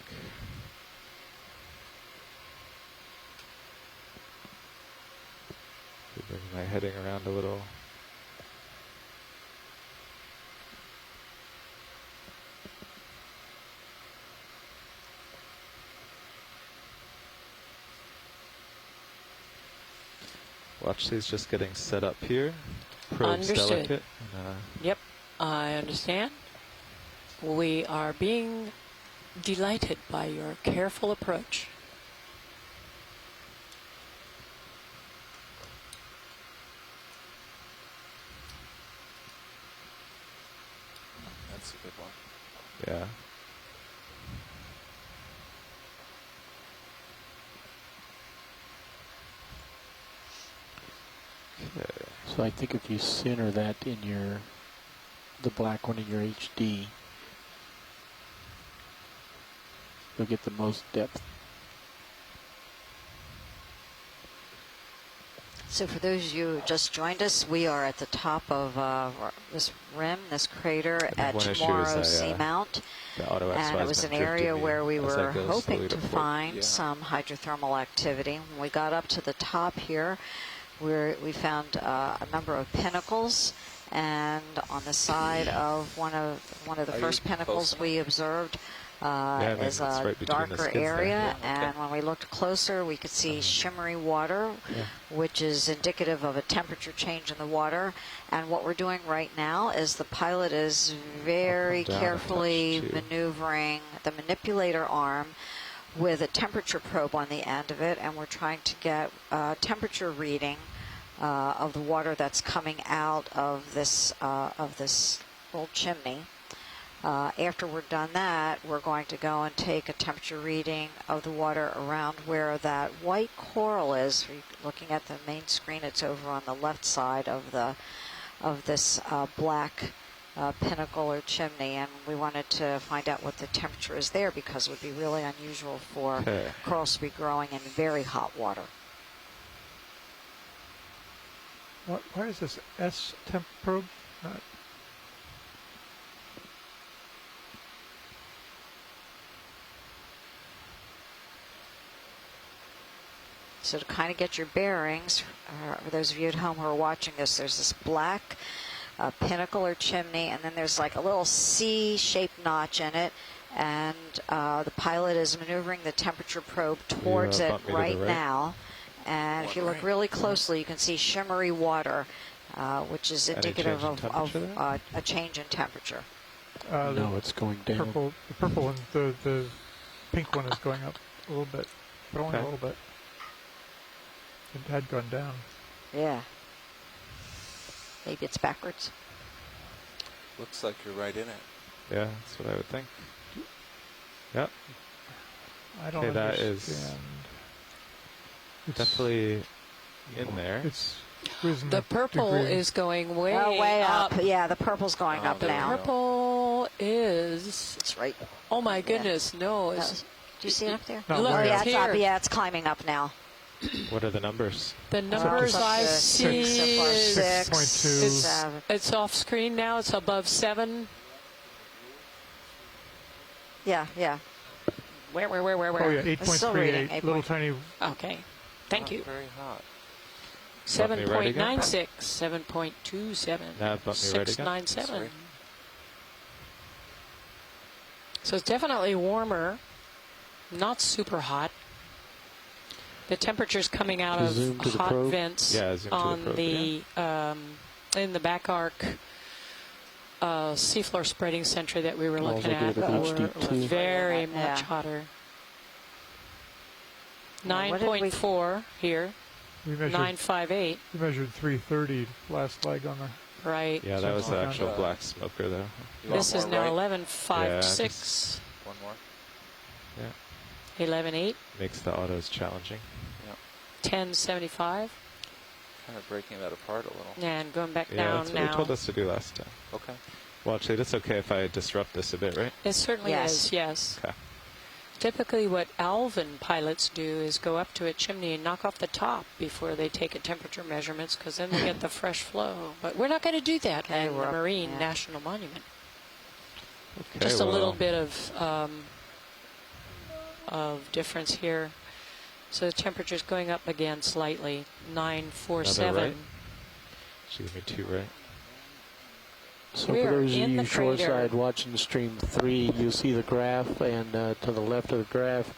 Bring my heading around a little. Watch these just getting set up here. Probe's Understood. delicate. Yep, I understand. We are being delighted by your careful approach. That's a good one. Yeah. Okay. So I think if you center that in your, the black one in your HD, you'll get the most depth. So for those of you who just joined us, we are at the top of this rim, this crater at Chamorro Seamount. And it was an area where we were hoping to find some hydrothermal activity. When we got up to the top here, we found a number of pinnacles, and on the side of one of the first pinnacles we observed is a darker area, and when we looked closer we could see shimmery water, which is indicative of a temperature change in the water. And what we're doing right now is the pilot is very carefully maneuvering the manipulator arm with a temperature probe on the end of it, and we're trying to get a temperature reading of the water that's coming out of this little chimney. After we're done that, we're going to go and take a temperature reading of the water around where that white coral is. If you're looking at the main screen, it's over on the left side of this black pinnacle or chimney, and we wanted to find out what the temperature is there, because it would be really unusual for corals to be growing in very hot water. Why is this S temp probe? So to kind of get your bearings, for those of you at home who are watching this, there's this black pinnacle or chimney, and then there's like a little C-shaped notch in it, and the pilot is maneuvering the temperature probe towards it right now. And if you look really closely, you can see shimmery water, which is indicative of a change in temperature. No, it's going down. The purple one, the pink one is going up a little bit, but only a little bit. It had gone down. Yeah. Maybe it's backwards. Looks like you're right in it. Yeah, that's what I would think. Yep. I don't understand. That is definitely in there. It's the purple is going way up. Yeah, the purple's going up now. The purple is... It's right. Oh my goodness, no. Do you see it up there? No, look, it's here. up. Yeah, it's climbing up now. What are the numbers? The numbers I see is 6.2. It's off screen now. It's above 7. Yeah. Where? Oh yeah, 8.38. Little tiny. Okay. Thank you. Very hot. 7.96, 7.27, 697. So it's definitely warmer, not super hot. The temperature's coming out of hot vents on the in the back arc seafloor spreading center that we were looking at. Were very much hotter. 9.4 here. We measured 958. We measured 330 last leg on the. Right. Yeah, that was the actual black smoker though. This is now right? 1156. One more. Yeah. 11.8. Makes the autos challenging. Yeah. 10.75. Kind of breaking that apart a little. And going back Yeah, down that's what now. you told us to do last time. Okay. Well, actually, it's okay if I disrupt this a bit, right? It certainly Yes. is, yes. Okay. Typically what Alvin pilots do is go up to a chimney and knock off the top before they take a temperature measurements, because then they get the fresh flow. But we're not going to do that Okay, in we're the up, Marine yeah. National Monument. Okay, Just a well, little bit of difference here. So the temperature's going up again slightly, 947. Another right? She gave me 2 right. So We for are those of in you the crater. shoreside watching stream 3, you'll see the graph, and to the left of the graph,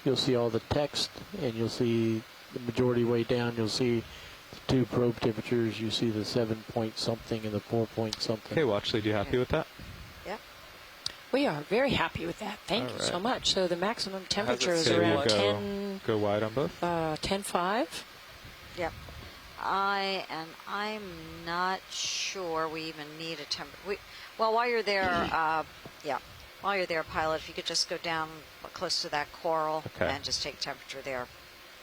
you'll see all the text, and you'll see the majority way down, you'll see the 2 probe temperatures, you see the 7 point something and the 4 point something. Okay, well, actually, are you happy with that? Yep. We are very happy with that. Thank you so right. much. So the maximum temperature is Okay, we'll around go, 10, go wide on both? 10.5. Yep. I'm not sure we even need a temperature. Well, while you're there, while you're there, pilot, if you could just go down close to that coral and just take temperature there.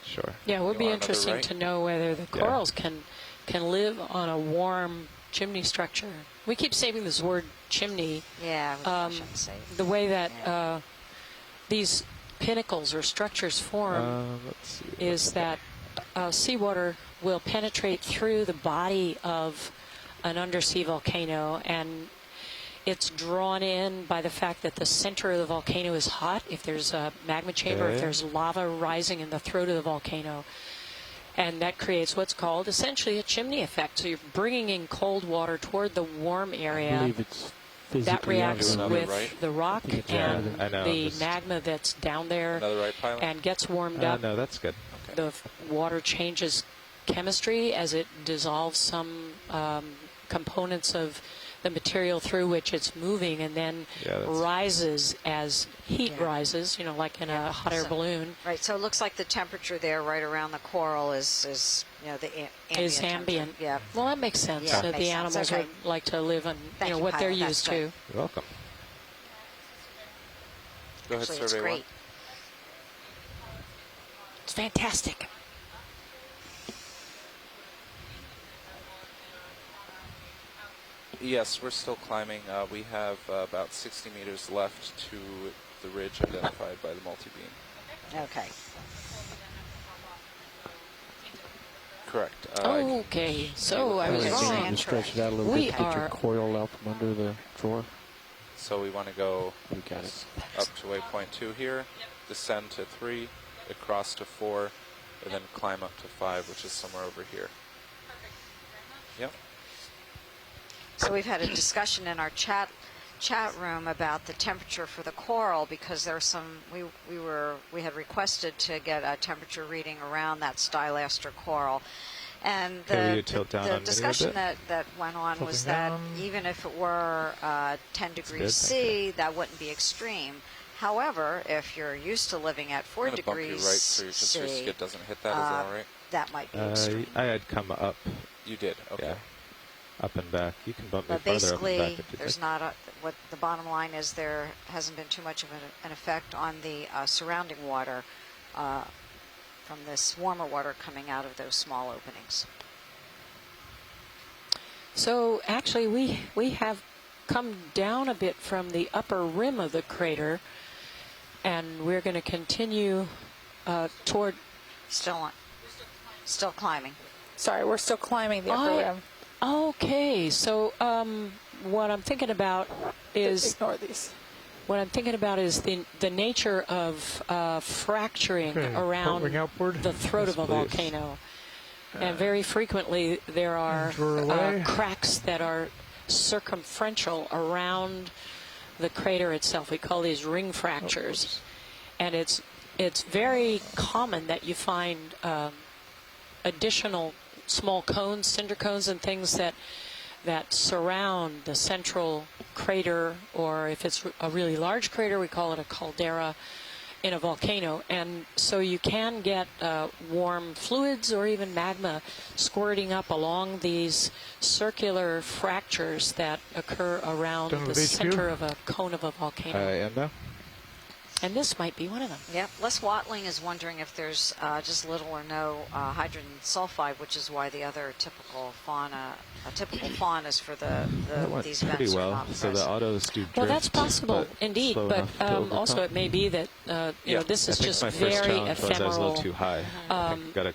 Sure. Yeah, it would be want another interesting right? to know whether the corals can live on a warm chimney structure. We keep saying this word chimney. Yeah, I shouldn't say it. The way that these pinnacles or structures form Let's see. is that seawater will penetrate through the body of an undersea volcano, and it's drawn in by the fact that the center of the volcano is hot. If there's a magma chamber, if there's lava rising in the throat of the volcano, and that creates what's called essentially a chimney effect. So you're bringing in cold water toward the warm I area. believe it's physically That reacts out of with right? the rock and I know, the magma that's down there Another right, pilot? and gets warmed up. No, that's good. Okay. The water changes chemistry as it dissolves some components of the material through which it's moving, and then rises as heat rises, you know, like in a hot air balloon. Right, so it looks like the temperature there right around the coral is you know, the ambient. Is ambient. Yeah. Well, that makes sense. Yeah, That makes the sense. animals Okay. would like to live on, Thank you know, you, what they're pilot. used That's to. good. You're welcome. Go ahead, Actually, it's survey 1. great. It's fantastic. Yes, we're still climbing. We have about 60 meters left to the ridge identified by the multi-beam. Okay. Correct. Okay, so I was Okay. wrong. You stretch it out a little We bit, get your are- coil out from under the drawer. So we want to go We got it. up to waypoint 2 here, descend to 3, across to 4, and then climb up to 5, which is somewhere over here. Yep. So we've had a discussion in our chat room about the temperature for the coral, because there's some we had requested to get a temperature reading around that stylaster coral. And Will you tilt down on the me a discussion bit? that went on was Tilting that down. even if it were 10 degrees good, C, that wouldn't be extreme. However, if you're used to living at 4 I'm going to bump you degrees right so just your C, skid doesn't hit that. Is that all right? that might be extreme. I had come up. You did. Okay. Yeah. Up and back. You can bump me But farther up and basically, back if you there's like. not what the bottom line is. There hasn't been too much of an effect on the surrounding water from this warmer water coming out of those small openings. So actually, we have come down a bit from the upper rim of the crater, and we're going to continue toward. Still climbing. Sorry, we're still climbing the upper rim. Okay, so what I'm thinking about is Ignore these. what I'm thinking about is the nature of fracturing around Porting outward. the throat of a volcano. And very frequently there are cracks that are circumferential around the crater itself. We call these ring fractures. And it's very common that you find additional small cones, cinder cones, and things that surround the central crater, or if it's a really large crater, we call it a caldera. in a volcano, and so you can get warm fluids or even magma squirting up along these circular fractures that occur around the center of a cone of a volcano. I am now. And this might be one of them. Yep. Les Watling is wondering if there's just little or no hydrogen sulfide, which is why the other typical fauna is for these pretty vents well. are not So the autos do drift. Well, that's possible, indeed. But also, it may be that you know, this is just very ephemeral. I was a little too high.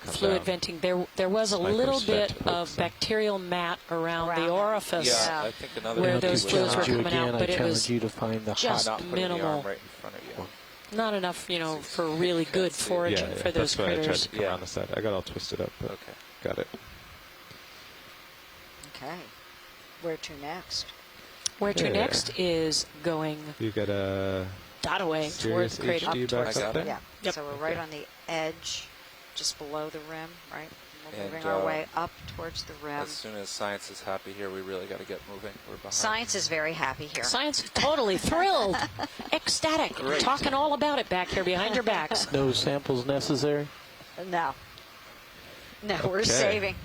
Fluid venting. There was a little bit of bacterial mat around the orifice I think another where those fluids were coming out, but it was you to find the just minimal. Right in front of you. Not enough, you know, for really good foraging for those that's why critters. I tried to come around the side. I got all twisted up, but got it. Okay. Where to next? Where to next is going You got a that way toward the crater. HD back up there? Yeah. Yep. So we're right on the edge, just below the rim, right? We're And, moving our way up towards the rim. As soon as science is happy here, we really got to get moving. We're behind. Science is very happy here. Science is totally thrilled, ecstatic, talking all about it back here behind your backs. No samples necessary? No. No, we're saving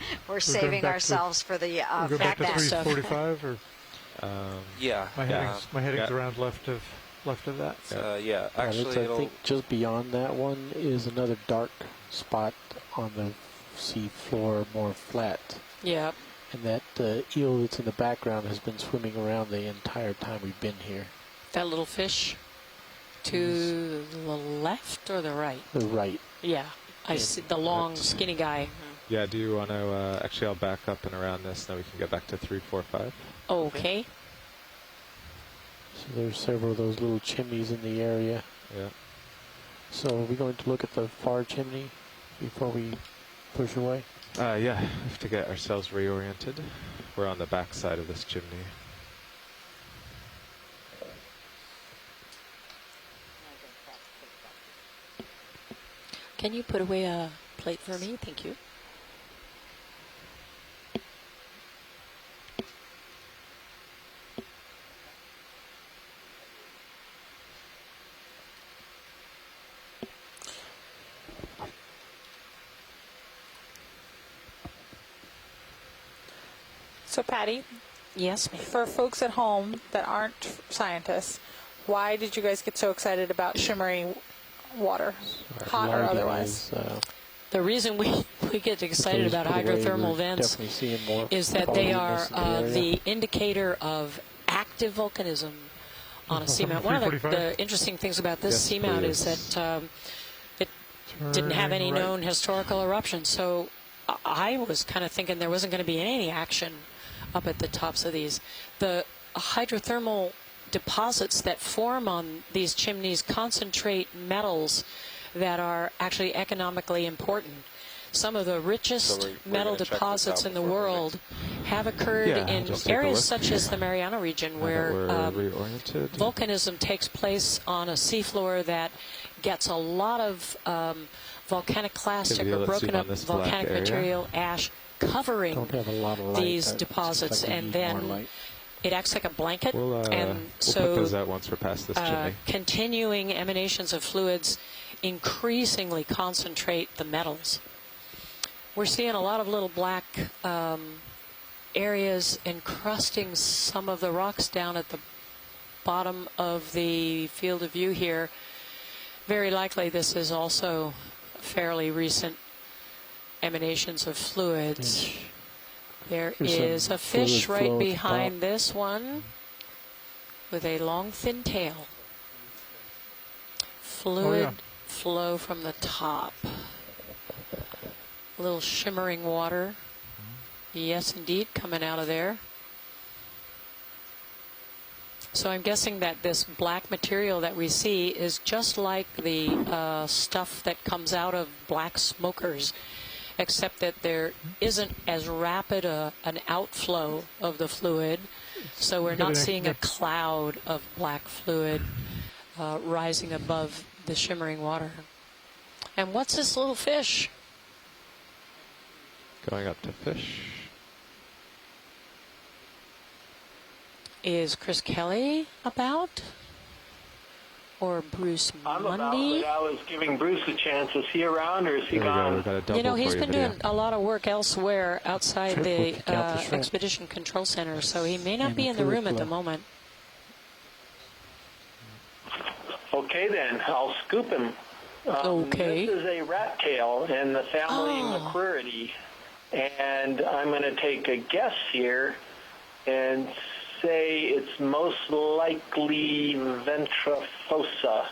ourselves for the back to back stuff. 345 or Yeah. my heading's around left of that. Yeah. Actually, I think just beyond that one is another dark spot on the sea floor, more flat. Yeah. And that eel that's in the background has been swimming around the entire time we've been here. That little fish to the left or the right? The right. Yeah. I see the long, skinny guy. Yeah, do you want to, actually I'll back up and around this, then we can get back to 345. Okay. So there's several of those little chimneys in the area. Yeah. So are we going to look at the far chimney before we push away? Yeah, we have to get ourselves reoriented. We're on the back side of this chimney. Can you put away a plate for me? Thank you. So, Patty, Yes, ma'am. for folks at home that aren't scientists, why did you guys get so excited about shimmering water, hot or otherwise? The reason we get excited about hydrothermal vents is that they are the indicator of active volcanism on a seamount. One of the interesting things about this seamount is that it didn't have any known historical eruptions. So I was kind of thinking there wasn't going to be any action up at the tops of these. The hydrothermal deposits that form on these chimneys concentrate metals that are actually economically important. Some of the richest metal deposits in the world have occurred in areas such as the Mariana region, where volcanism takes place on a seafloor that gets a lot of volcanic clastic or broken up volcanic material, ash, covering these deposits, and then it acts like a blanket, and so we'll put those out once we're past this chimney. Continuing emanations of fluids increasingly concentrate the metals. We're seeing a lot of little black areas encrusting some of the rocks down at the bottom of the field of view here. Very likely this is also fairly recent emanations of fluids. There is a fish right behind this one with a long, thin tail. Fluid flow from the top. A little shimmering water. Yes, indeed, coming out of there. So I'm guessing that this black material that we see is just like the stuff that comes out of black smokers, except that there isn't as rapid an outflow of the fluid, so we're not seeing a cloud of black fluid rising above the shimmering water. And what's this little fish? Going up to fish. Is Chris Kelly about? or Bruce I'm about, Mundy. but I was giving Bruce a chance. Is he around or is he gone? You know, he's been doing a lot of work elsewhere outside the Expedition Control Center, so he may not be in the room at the moment. Okay, then. I'll scoop him. Okay. This is a rat tail in the family Macquaridae, and I'm going to take a guess here and say it's most likely ventrifossa.